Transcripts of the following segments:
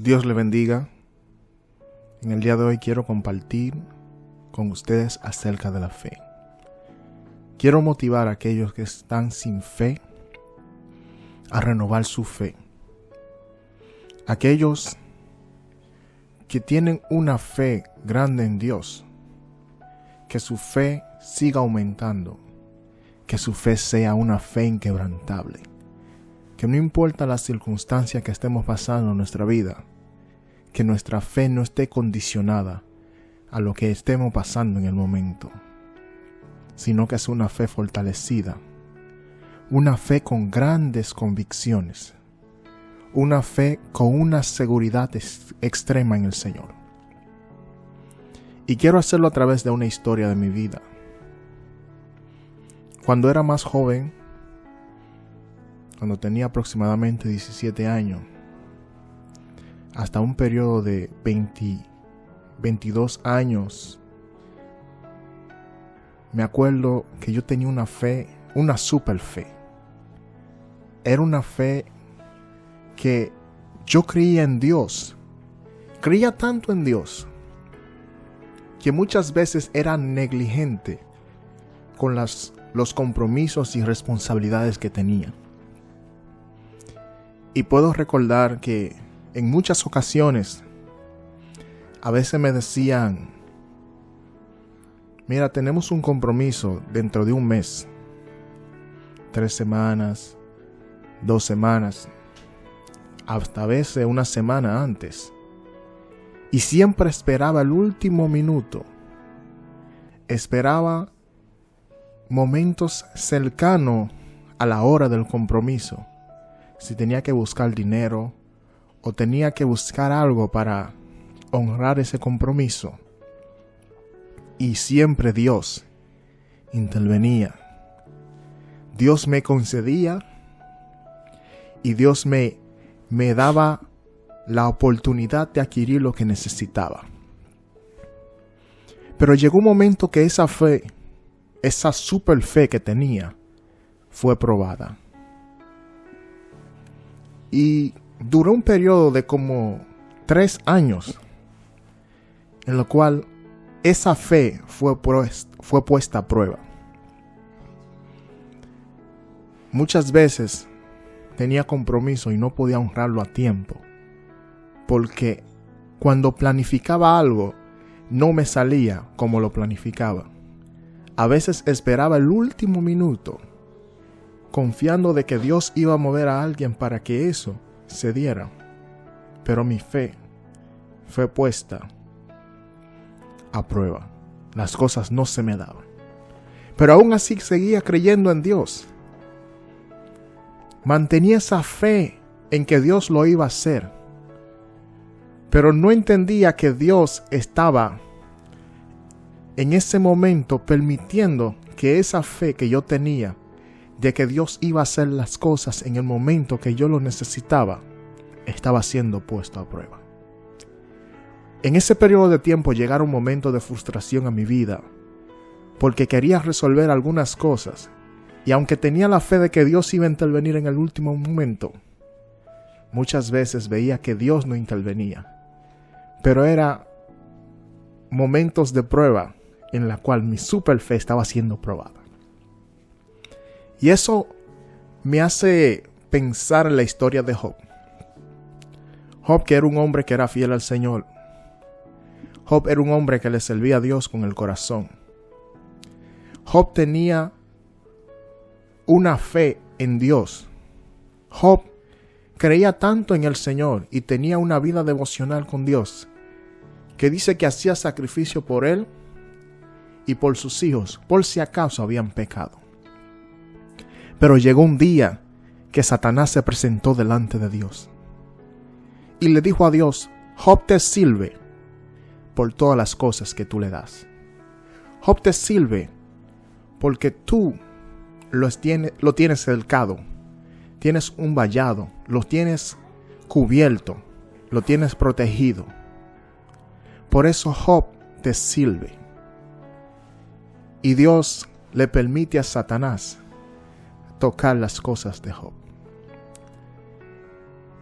Dios le bendiga. En el día de hoy quiero compartir con ustedes acerca de la fe. Quiero motivar a aquellos que están sin fe a renovar su fe. Aquellos que tienen una fe grande en Dios, que su fe siga aumentando, que su fe sea una fe inquebrantable, que no importa la circunstancia que estemos pasando en nuestra vida, que nuestra fe no esté condicionada a lo que estemos pasando en el momento, sino que es una fe fortalecida, una fe con grandes convicciones, una fe con una seguridad extrema en el Señor. Y quiero hacerlo a través de una historia de mi vida. Cuando era más joven, cuando tenía aproximadamente 17 años, hasta un periodo de 22 años, me acuerdo que yo tenía una fe, una super fe. Era una fe que yo creía en Dios. Creía tanto en Dios que muchas veces era negligente con los compromisos y responsabilidades que tenía. Y puedo recordar que en muchas ocasiones a veces me decían: mira, tenemos un compromiso dentro de un mes, 3 semanas, 2 semanas, hasta a veces una semana antes. Y siempre esperaba el último minuto. Esperaba momentos cercanos a la hora del compromiso. Si tenía que buscar dinero o tenía que buscar algo para honrar ese compromiso. Y siempre Dios intervenía. Dios me concedía y Dios me daba la oportunidad de adquirir lo que necesitaba. Pero llegó un momento que esa fe, esa super fe que tenía, fue probada. Y duró un periodo de como 3 años, en lo cual esa fe fue puesta a prueba. Muchas veces tenía compromiso y no podía honrarlo a tiempo, porque cuando planificaba algo no me salía como lo planificaba. A veces esperaba el último minuto, confiando de que Dios iba a mover a alguien para que eso se diera. Pero mi fe fue puesta a prueba. Las cosas no se me daban. Pero aún así seguía creyendo en Dios. Mantenía esa fe en que Dios lo iba a hacer. Pero no entendía que Dios estaba en ese momento permitiendo que esa fe que yo tenía de que Dios iba a hacer las cosas en el momento que yo lo necesitaba, estaba siendo puesto a prueba. En ese periodo de tiempo llegaron momentos de frustración a mi vida, porque quería resolver algunas cosas, y aunque tenía la fe de que Dios iba a intervenir en el último momento, muchas veces veía que Dios no intervenía. Pero eran momentos de prueba en la cual mi super fe estaba siendo probada. Y eso me hace pensar en la historia de Job. Job, que era un hombre que era fiel al Señor. Job era un hombre que le servía a Dios con el corazón. Job tenía una fe en Dios. Job creía tanto en el Señor y tenía una vida devocional con Dios, que dice que hacía sacrificio por él y por sus hijos, por si acaso habían pecado. Pero llegó un día que Satanás se presentó delante de Dios y le dijo a Dios: Job te sirve por todas las cosas que tú le das. Job te sirve porque tú lo tienes cercado, tienes un vallado, lo tienes cubierto, lo tienes protegido. Por eso Job te sirve. Y Dios le permite a Satanás tocar las cosas de Job.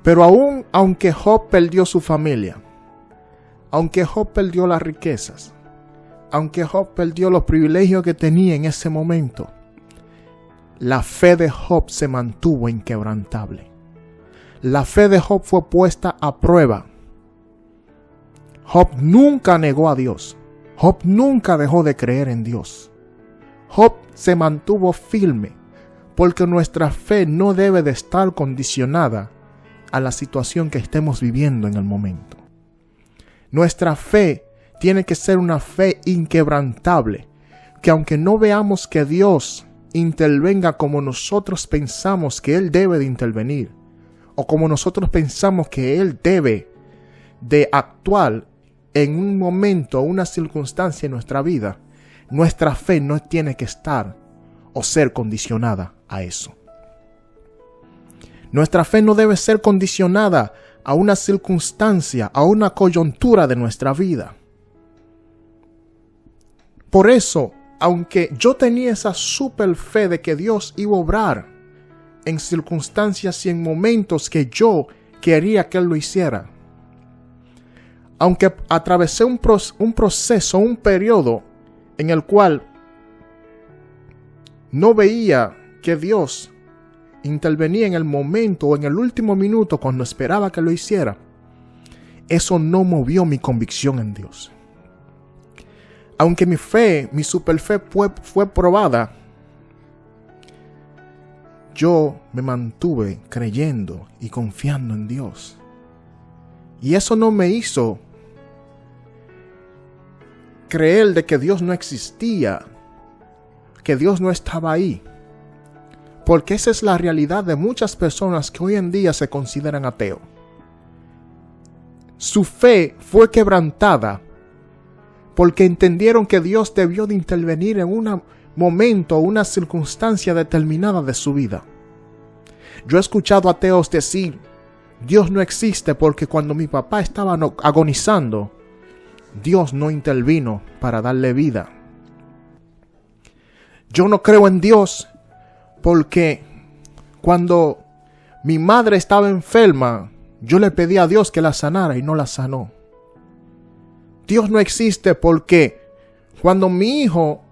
Pero aunque Job perdió su familia, aunque Job perdió las riquezas, aunque Job perdió los privilegios que tenía en ese momento, la fe de Job se mantuvo inquebrantable. La fe de Job fue puesta a prueba. Job nunca negó a Dios. Job nunca dejó de creer en Dios. Job se mantuvo firme, porque nuestra fe no debe de estar condicionada a la situación que estemos viviendo en el momento. Nuestra fe tiene que ser una fe inquebrantable, que aunque no veamos que Dios intervenga como nosotros pensamos que Él debe de intervenir, o como nosotros pensamos que Él debe de actuar en un momento o una circunstancia en nuestra vida, nuestra fe no tiene que estar o ser condicionada a eso. Nuestra fe no debe ser condicionada a una circunstancia, a una coyuntura de nuestra vida. Por eso, aunque yo tenía esa super fe de que Dios iba a obrar en circunstancias y en momentos que yo quería que Él lo hiciera, aunque atravesé un proceso, un periodo en el cual no veía que Dios intervenía en el momento o en el último minuto cuando esperaba que lo hiciera, eso no movió mi convicción en Dios. Aunque mi fe, mi superfe fue probada, yo me mantuve creyendo y confiando en Dios. Y eso no me hizo creer de que Dios no existía, que Dios no estaba ahí. Porque esa es la realidad de muchas personas que hoy en día se consideran ateos. Su fe fue quebrantada porque entendieron que Dios debió de intervenir en un momento o una circunstancia determinada de su vida. Yo he escuchado ateos decir: Dios no existe porque cuando mi papá estaba agonizando, Dios no intervino para darle vida. Yo no creo en Dios porque cuando mi madre estaba enferma, yo le pedí a Dios que la sanara y no la sanó. Dios no existe porque cuando mi hijo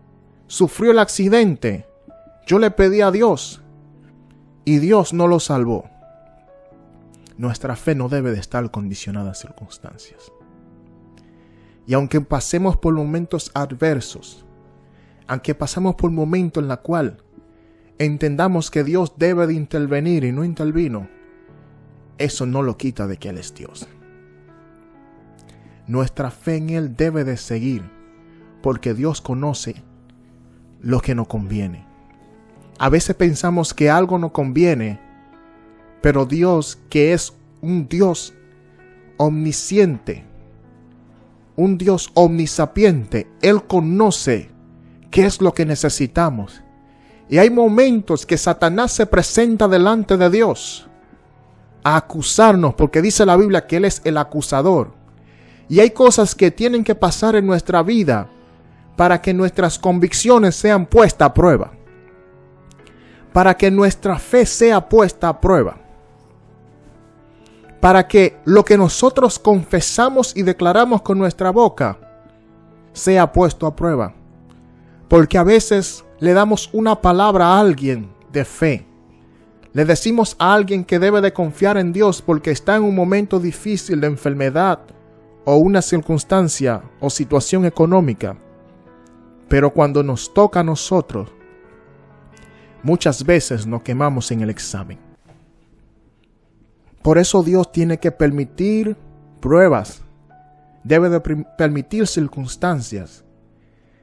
sufrió el accidente, yo le pedí a Dios y Dios no lo salvó. Nuestra fe no debe de estar condicionada a circunstancias. Y aunque pasemos por momentos adversos, aunque pasemos por momentos en los cuales entendamos que Dios debe de intervenir y no intervino, eso no lo quita de que Él es Dios. Nuestra fe en Él debe de seguir, porque Dios conoce lo que nos conviene. A veces pensamos que algo nos conviene, pero Dios, que es un Dios omnisciente, un Dios omnisapiente, Él conoce qué es lo que necesitamos. Y hay momentos que Satanás se presenta delante de Dios a acusarnos, porque dice la Biblia que Él es el acusador. Y hay cosas que tienen que pasar en nuestra vida para que nuestras convicciones sean puestas a prueba, para que nuestra fe sea puesta a prueba, para que lo que nosotros confesamos y declaramos con nuestra boca sea puesto a prueba. Porque a veces le damos una palabra a alguien de fe. Le decimos a alguien que debe de confiar en Dios porque está en un momento difícil de enfermedad o una circunstancia o situación económica. Pero cuando nos toca a nosotros, muchas veces nos quemamos en el examen. Por eso Dios tiene que permitir pruebas, debe de permitir circunstancias,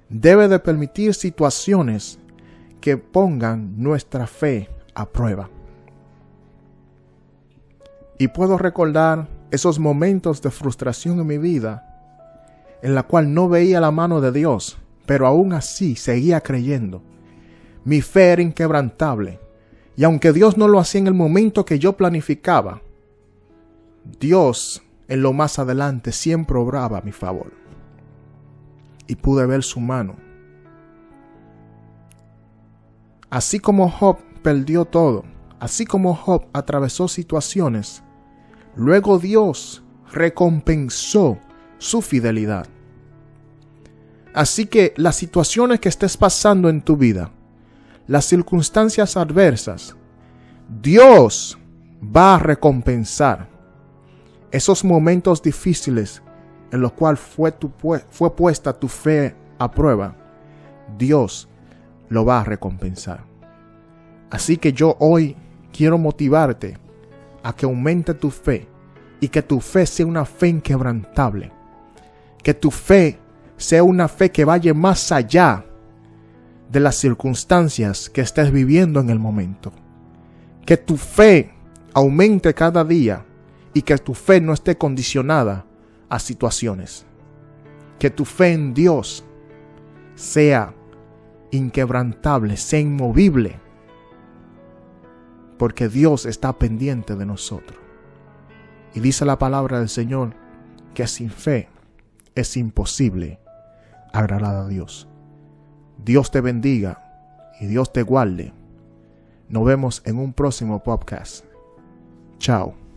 debe de permitir situaciones que pongan nuestra fe a prueba. Y puedo recordar esos momentos de frustración en mi vida en la cual no veía la mano de Dios, pero aún así seguía creyendo. Mi fe era inquebrantable. Y aunque Dios no lo hacía en el momento que yo planificaba, Dios en lo más adelante siempre obraba a mi favor. Y pude ver su mano. Así como Job perdió todo, así como Job atravesó situaciones, luego Dios recompensó su fidelidad. Así que las situaciones que estés pasando en tu vida, las circunstancias adversas, Dios va a recompensar esos momentos difíciles en los cuales fue puesta tu fe a prueba. Dios lo va a recompensar. Así que yo hoy quiero motivarte a que aumente tu fe y que tu fe sea una fe inquebrantable. Que tu fe sea una fe que vaya más allá de las circunstancias que estés viviendo en el momento. Que tu fe aumente cada día y que tu fe no esté condicionada a situaciones. Que tu fe en Dios sea inquebrantable, sea inmovible, porque Dios está pendiente de nosotros. Y dice la palabra del Señor que sin fe es imposible agradar a Dios. Dios te bendiga y Dios te guarde. Nos vemos en un próximo podcast. Chao.